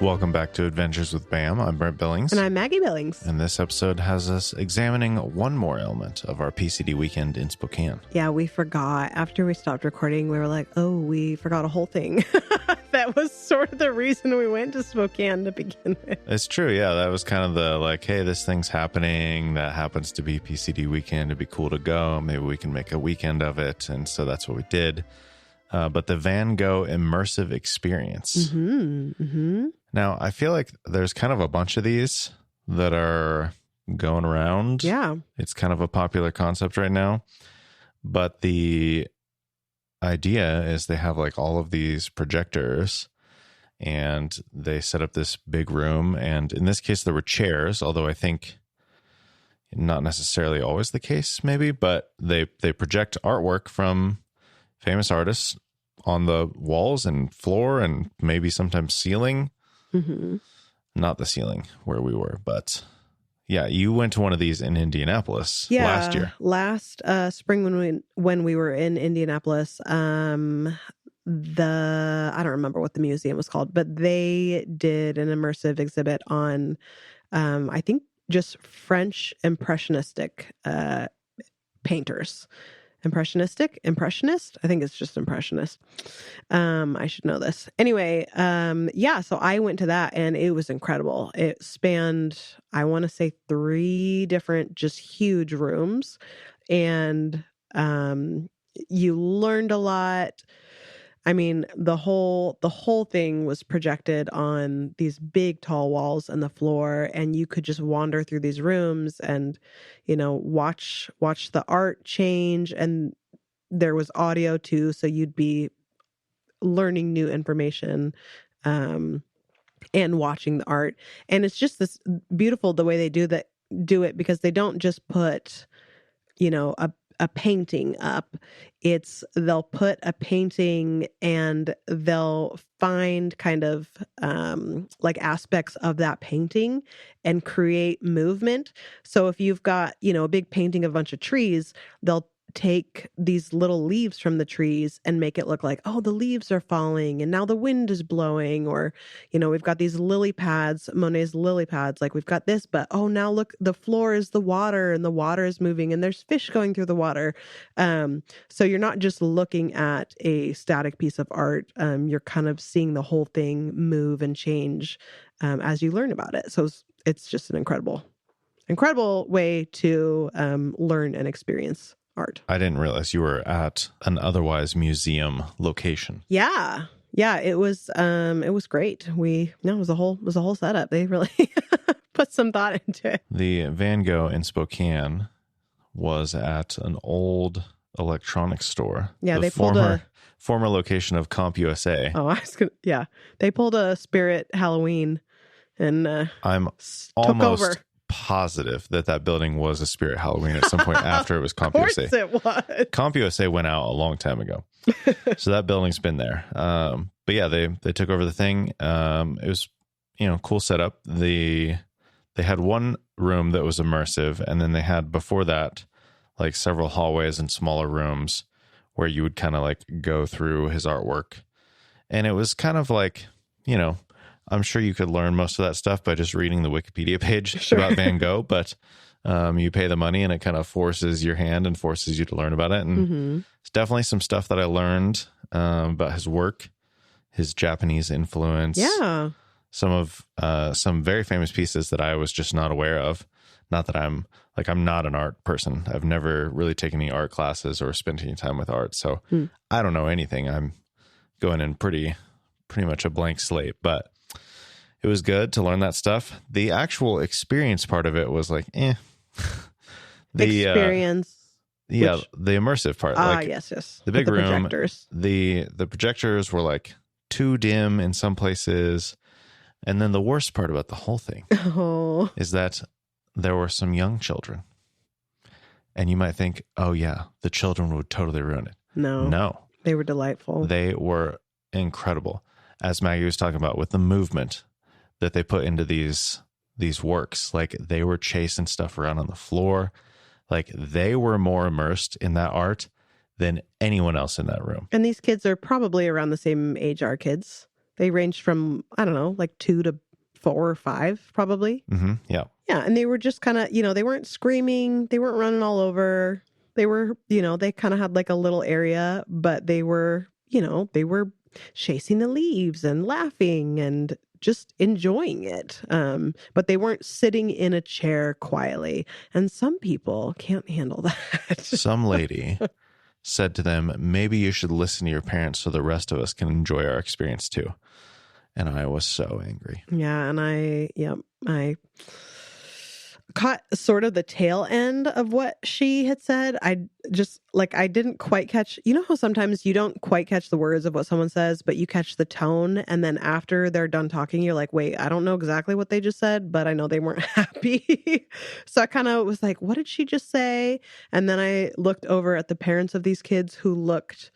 Welcome back to Adventures with Bam. I'm Brent Billings. And I'm Maggie Billings. And this episode has us examining one more element of our PCD weekend in Spokane. Yeah, we forgot. After we stopped recording, we were like, oh, we forgot a whole thing. That was sort of the reason we went to Spokane to begin with. It's true, yeah. That was kind of the like, hey, this thing's happening. That happens to be PCD weekend. It'd be cool to go. Maybe we can make a weekend of it. And so that's what we did. But the Van Gogh Immersive Experience. Now, I feel like there's kind of a bunch of these that are going around. Yeah. It's kind of a popular concept right now. But the idea is they have like all of these projectors and they set up this big room. And in this case, there were chairs, although I think not necessarily always the case, maybe. But they project artwork from famous artists on the walls and floor and maybe sometimes ceiling. Not the ceiling where we were, but yeah, you went to one of these in Indianapolis last year. Last spring when we were in Indianapolis. I don't remember what the museum was called, but they did an immersive exhibit on I think just French impressionistic painters. Impressionist? I think it's just impressionist. I should know this. Anyway, so I went to that and it was incredible. It spanned, I want to say 3 different just huge rooms, and you learned a lot. I mean, the whole thing was projected on these big tall walls and the floor, and you could just wander through these rooms and, watch the art change. And there was audio too, so you'd be learning new information and watching the art. And it's just this beautiful the way they do it, because they don't just put, a painting up. They'll put a painting and they'll find kind of like aspects of that painting and create movement. So if you've got, a big painting of a bunch of trees, they'll take these little leaves from the trees and make it look like, oh, the leaves are falling and now the wind is blowing. Or, we've got these lily pads, Monet's lily pads, like we've got this, but oh, now look, the floor is the water and the water is moving and there's fish going through the water. So you're not just looking at a static piece of art. You're kind of seeing the whole thing move and change as you learn about it. So it's just an incredible way to learn and experience art. I didn't realize you were at an otherwise museum location. Yeah, it was great. It was a whole setup. They really put some thought into it. The Van Gogh in Spokane was at an old electronics store. Yeah, they pulled a former location of CompUSA. Oh, they pulled a Spirit Halloween and I'm took over. Positive that building was a Spirit Halloween at some point after it was CompUSA. Of course it was. CompUSA went out a long time ago. So that building's been there. But yeah, they took over the thing. It was, cool setup. They had one room that was immersive, and then they had before that like several hallways and smaller rooms where you would kind of like go through his artwork. And it was kind of like, I'm sure you could learn most of that stuff by just reading the Wikipedia page about Van Gogh, but you pay the money and it kind of forces your hand and forces you to learn about it. And it's definitely some stuff that I learned about his work, his Japanese influence. Yeah. Some very famous pieces that I was just not aware of. Not that I'm not an art person. I've never really taken any art classes or spent any time with art. So I don't know anything. I'm going in pretty much a blank slate, but it was good to learn that stuff. The actual experience part of it was like, the experience. The immersive part. Yes. The big room. Projectors. The projectors were like too dim in some places. And then the worst part about the whole thing is that there were some young children. And you might think, oh yeah, the children would totally ruin it. No. They were delightful. They were incredible. As Maggie was talking about with the movement that they put into these works, like they were chasing stuff around on the floor. Like they were more immersed in that art than anyone else in that room. And these kids are probably around the same age our kids. They ranged from, I don't know, like 2 to 4 or 5, probably. Yeah. Yeah. And they were just kind of, they weren't screaming. They weren't running all over. They were, they kind of had like a little area, but they were, they were chasing the leaves and laughing and just enjoying it. But they weren't sitting in a chair quietly. And some people can't handle that. Some lady said to them, maybe you should listen to your parents so the rest of us can enjoy our experience too. And I was so angry. Yeah. And I caught sort of the tail end of what she had said. I didn't quite catch, how sometimes you don't quite catch the words of what someone says, but you catch the tone. And then after they're done talking, you're like, wait, I don't know exactly what they just said, but I know they weren't happy. So I kind of was like, what did she just say? And then I looked over at the parents of these kids who looked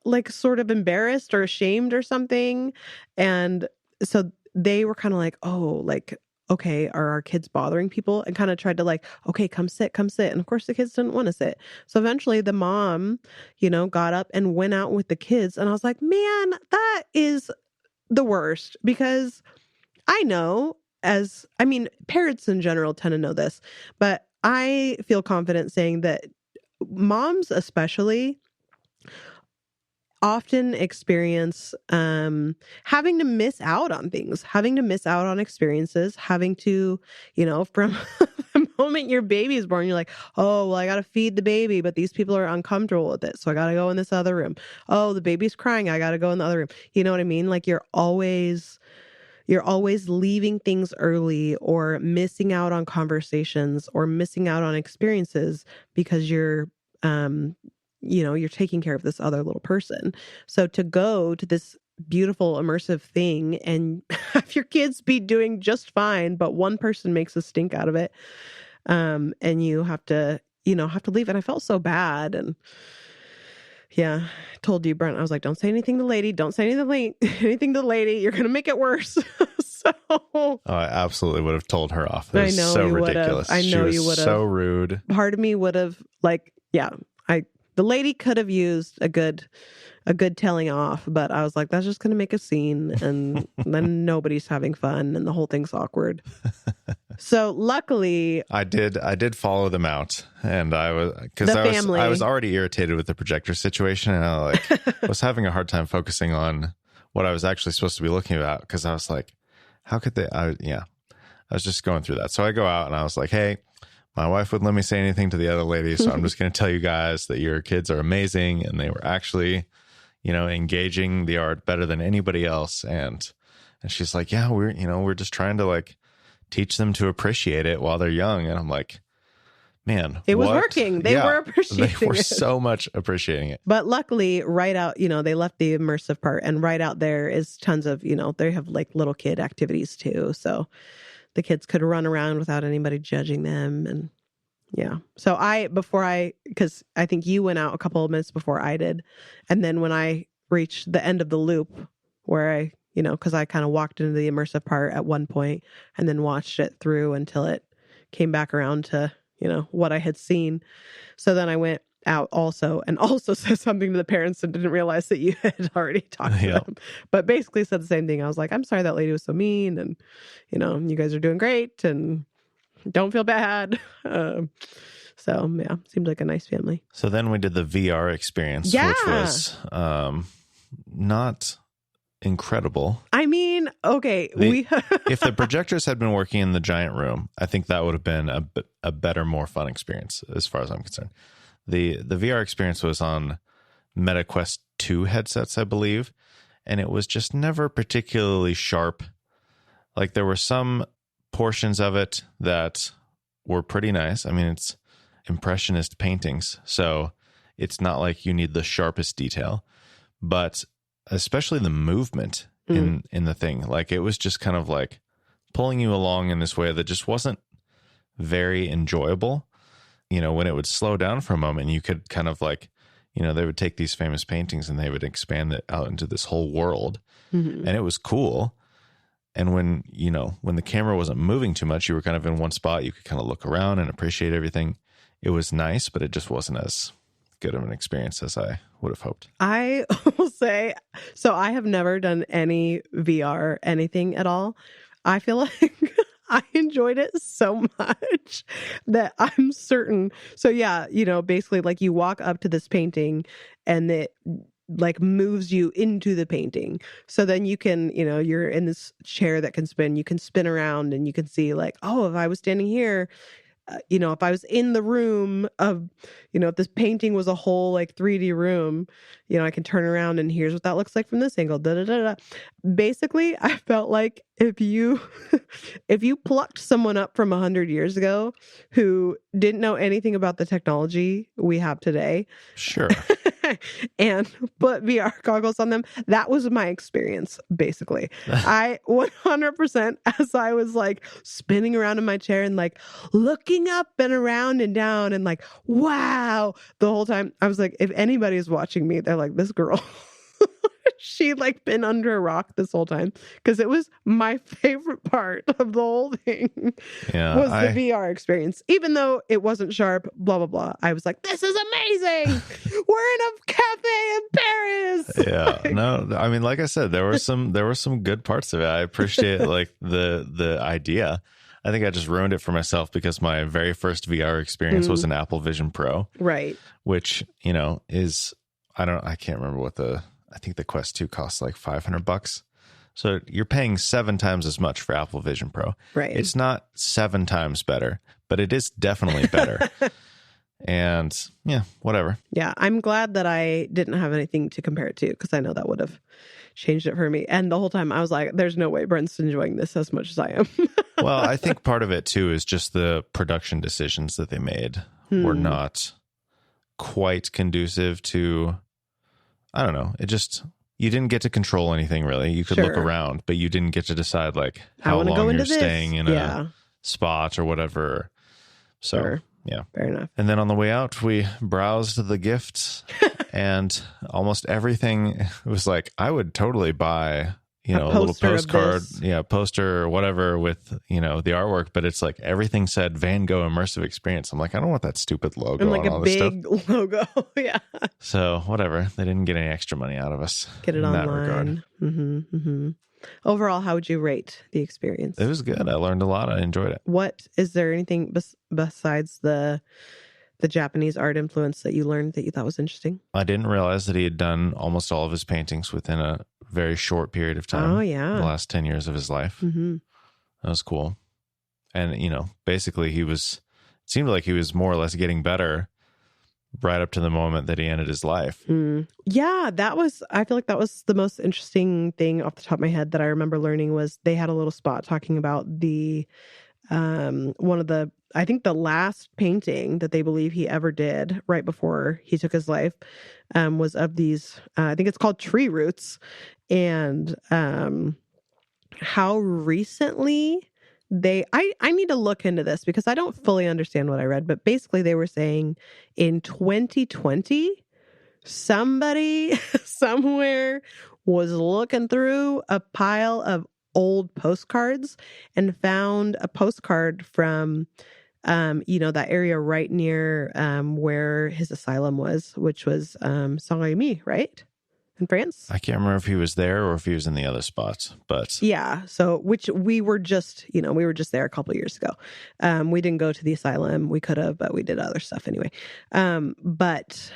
like sort of embarrassed or ashamed or something. And so they were kind of like, oh, like, okay, are our kids bothering people? And kind of tried to like, okay, come sit. And of course the kids didn't want to sit. So eventually the mom, got up and went out with the kids. And I was like, man, that is the worst, because I know parents in general tend to know this, but I feel confident saying that moms especially often experience having to miss out on things, having to miss out on experiences, having to, from the moment your baby is born, you're like, oh, well, I got to feed the baby, but these people are uncomfortable with it. So I got to go in this other room. Oh, the baby's crying. I got to go in the other room. You know what I mean? Like you're always leaving things early or missing out on conversations or missing out on experiences because you're taking care of this other little person. So to go to this beautiful immersive thing and have your kids be doing just fine, but one person makes a stink out of it, and you have to leave. And I felt so bad. And yeah, I told you, Brent, I was like, don't say anything to the lady. Don't say anything to the lady. You're going to make it worse. So I absolutely would have told her off. It was I know so you ridiculous. Would have. I know you would have. So rude. Part of me would have the lady could have used a good telling off, but I was like, that's just going to make a scene, and then nobody's having fun, and the whole thing's awkward. So luckily, I did follow them out, and I was already irritated with the projector situation, and I was having a hard time focusing on what I was actually supposed to be looking at, because I was like, how could they? I was just going through that. So I go out, and I was like, hey, my wife wouldn't let me say anything to the other lady, so I'm just going to tell you guys that your kids are amazing, and they were actually, engaging the art better than anybody else. And she's like, yeah, we're just trying to like teach them to appreciate it while they're young. And I'm like, man, it was working. They were appreciating it. They were so much appreciating it. But luckily, right out, they left the immersive part, and right out there is tons of, they have like little kid activities too. So the kids could run around without anybody judging them. And yeah. So because I think you went out a couple of minutes before I did. And then when I reached the end of the loop where because I kind of walked into the immersive part at one point and then watched it through until it came back around to, what I had seen. So then I went out also said something to the parents and didn't realize that you had already talked to them, but basically said the same thing. I was like, I'm sorry that lady was so mean, and you guys are doing great and don't feel bad. So yeah, seemed like a nice family. So then we did the VR experience, which was not incredible. I mean, okay, if the projectors had been working in the giant room, I think that would have been a better, more fun experience as far as I'm concerned. The VR experience was on Meta Quest 2 headsets, I believe, and it was just never particularly sharp. Like there were some portions of it that were pretty nice. I mean, it's impressionist paintings, so it's not like you need the sharpest detail, but especially the movement in the thing, like it was just kind of like pulling you along in this way that just wasn't very enjoyable. When it would slow down for a moment, you could kind of like, they would take these famous paintings and they would expand it out into this whole world. And it was cool. And when the camera wasn't moving too much, you were kind of in one spot, you could kind of look around and appreciate everything. It was nice, but it just wasn't as good of an experience as I would have hoped. I will say, so I have never done any VR, anything at all. I feel like I enjoyed it so much that I'm certain. So yeah, basically like you walk up to this painting and it like moves you into the painting. So then you can, you're in this chair that can spin, you can spin around and you can see like, oh, if I was standing here, if I was in the room of, if this painting was a whole like 3D room, I can turn around and here's what that looks like from this angle. Da, da, da, da. Basically, I felt like if you if you plucked someone up from 100 years ago who didn't know anything about the technology we have today, Sure. and put VR goggles on them, that was my experience, basically. I 100%, as I was like spinning around in my chair and like looking up and around and down and like, wow, the whole time I was like, if anybody is watching me, they're like, this girl, she like been under a rock this whole time, because it was my favorite part of the whole thing. Yeah, was the VR experience. Even though it wasn't sharp, blah blah blah, I was like, this is amazing. We're in a cafe in Paris. Yeah. No, I mean, like I said, there were some good parts of it. I appreciate like the idea. I think I just ruined it for myself because my very first VR experience was an Apple Vision Pro. Right. Which, is I can't remember I think the Quest 2 costs like $500. So you're paying 7 times as much for Apple Vision Pro. Right. It's not 7 times better, but it is definitely better. And yeah, whatever. Yeah, I'm glad that I didn't have anything to compare it to, because I know that would have changed it for me. And the whole time I was like, there's no way Brent's enjoying this as much as I am. Well, I think part of it too is just the production decisions that they made were not quite conducive to, I don't know. It just, you didn't get to control anything really. You could look around, but you didn't get to decide like how long you're staying in a spot or whatever. So, yeah. Fair enough. And then on the way out, we browsed the gifts and almost everything was like, I would totally buy, a little postcard, poster or whatever with, the artwork, but it's like everything said Van Gogh Immersive Experience. I'm like, I don't want that stupid logo and like on all a this stuff. big logo. Yeah. So whatever. They didn't get any extra money out of us. Get it in online. that regard. Mm-hmm, mm-hmm. Overall, how would you rate the experience? It was good. I learned a lot. I enjoyed it. What is there anything besides the Japanese art influence that you learned that you thought was interesting? I didn't realize that he had done almost all of his paintings within a very short period of time. Oh, yeah. The last 10 years of his life. Mm-hmm. That was cool. And, basically it seemed like he was more or less getting better right up to the moment that he ended his life. Yeah, I feel like that was the most interesting thing off the top of my head that I remember learning was they had a little spot talking about the, I think the last painting that they believe he ever did right before he took his life, was of these, I think it's called tree roots, and, how recently I need to look into this because I don't fully understand what I read, but basically they were saying in 2020, somebody somewhere was looking through a pile of old postcards and found a postcard from, that area right near where his asylum was, which was Saint-Rémy, right? In France. I can't remember if he was there or if he was in the other spots, but yeah. So, which we were just there a couple of years ago. We didn't go to the asylum. We could have, but we did other stuff anyway. But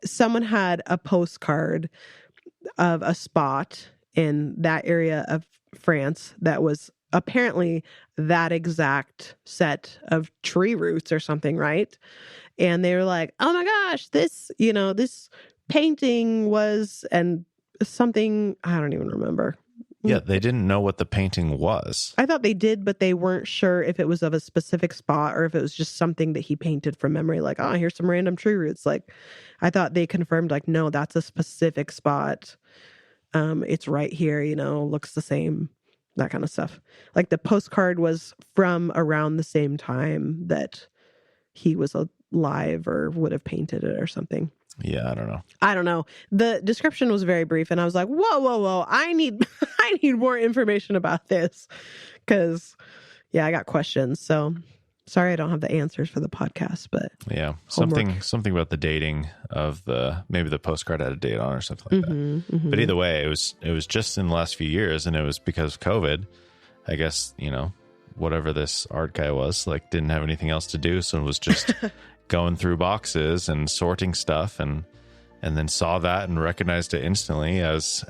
someone had a postcard of a spot in that area of France that was apparently that exact set of tree roots or something, right? And they were like, "Oh my gosh, this painting was," and something, I don't even remember. Yeah, they didn't know what the painting was. I thought they did, but they weren't sure if it was of a specific spot or if it was just something that he painted from memory. Like, oh, here's some random tree roots. Like, I thought they confirmed, like, no, that's a specific spot. It's right here, looks the same, that kind of stuff. Like the postcard was from around the same time that he was alive or would have painted it or something. Yeah, I don't know. The description was very brief, and I was like, whoa. I need more information about this. Because, yeah, I got questions. So Sorry, I don't have the answers for the podcast, but Yeah, homework. something about the dating of maybe the postcard had a date on or something like that. But either way, it was just in the last few years, and it was because of COVID. I guess, whatever this art guy was, like, didn't have anything else to do, so it was just going through boxes and sorting stuff, and then saw that and recognized it instantly as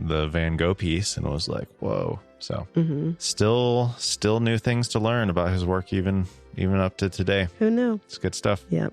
the Van Gogh piece, and was like, whoa. So still new things to learn about his work, even up to today. Who knew? It's good stuff. Yep.